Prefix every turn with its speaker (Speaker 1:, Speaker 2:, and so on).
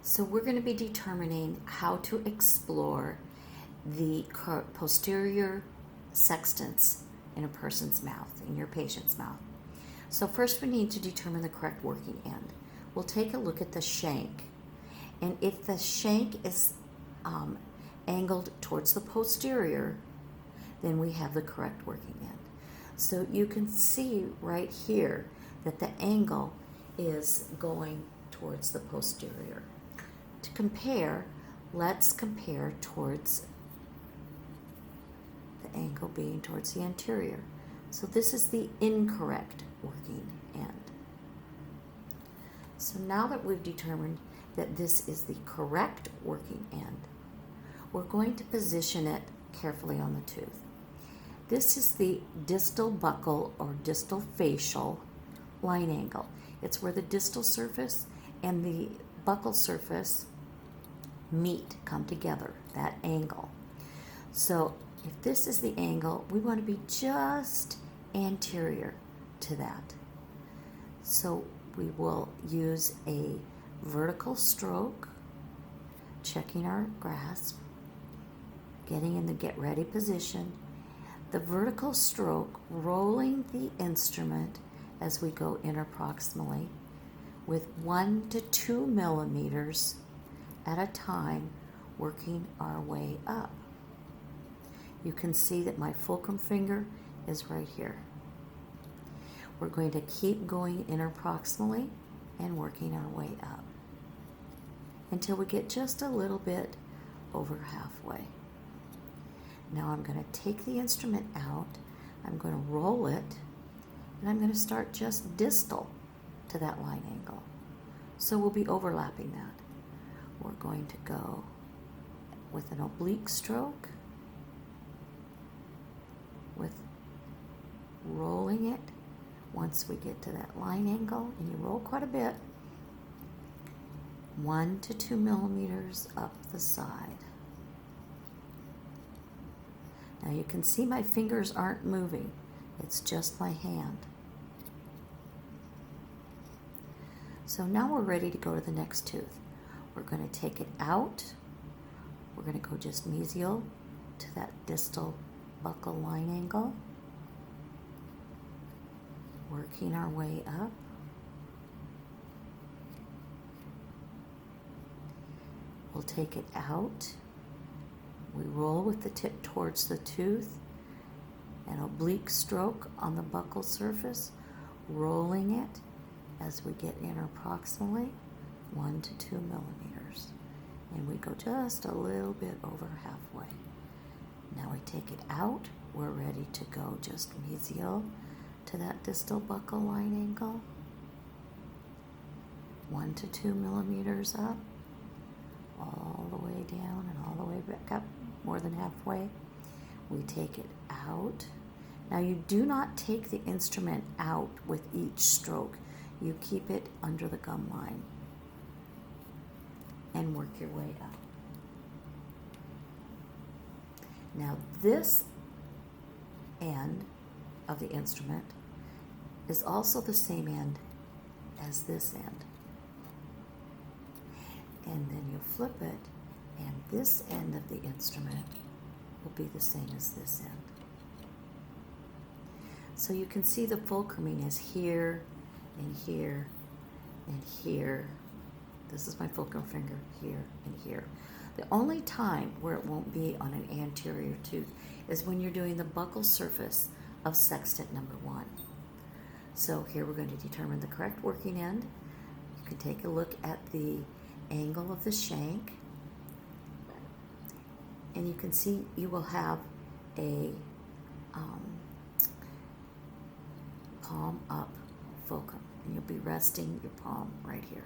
Speaker 1: So we're going to be determining how to explore the posterior sextants in a person's mouth, in your patient's mouth. So first we need to determine the correct working end. We'll take a look at the shank. And if the shank is angled towards the posterior, then we have the correct working end. So you can see right here that the angle is going towards the posterior. To compare, let's compare towards the angle being towards the anterior. So this is the incorrect working end. So now that we've determined that this is the correct working end, we're going to position it carefully on the tooth. This is the distal buccal or distal facial line angle. It's where the distal surface and the buccal surface meet, come together, that angle. So if this is the angle, we want to be just anterior to that. So we will use a vertical stroke, checking our grasp, getting in the get ready position. The vertical stroke, rolling the instrument as we go interproximally with 1 to 2 millimeters at a time, working our way up. You can see that my fulcrum finger is right here. We're going to keep going interproximally and working our way up until we get just a little bit over halfway. Now I'm going to take the instrument out, I'm going to roll it, and I'm going to start just distal to that line angle. So we'll be overlapping that. We're going to go with an oblique stroke, with rolling it once we get to that line angle, and you roll quite a bit, 1 to 2 millimeters up the side. Now you can see my fingers aren't moving, it's just my hand. So now we're ready to go to the next tooth. We're going to take it out. We're going to go just mesial to that distal buccal line angle, working our way up. We'll take it out. We roll with the tip towards the tooth, an oblique stroke on the buccal surface, rolling it as we get interproximally, 1 to 2 millimeters. And we go just a little bit over halfway. Now we take it out. We're ready to go just mesial to that distal buccal line angle, 1 to 2 millimeters up, all the way down and all the way back up, more than halfway. We take it out. Now you do not take the instrument out with each stroke. You keep it under the gum line and work your way up. Now this end of the instrument is also the same end as this end. And then you flip it, and this end of the instrument will be the same as this end. So you can see the fulcruming is here and here and here. This is my fulcrum finger, here and here. The only time where it won't be on an anterior tooth is when you're doing the buccal surface of sextant number 1. So here we're going to determine the correct working end. You can take a look at the angle of the shank, and you can see you will have a palm up fulcrum, and you'll be resting your palm right here.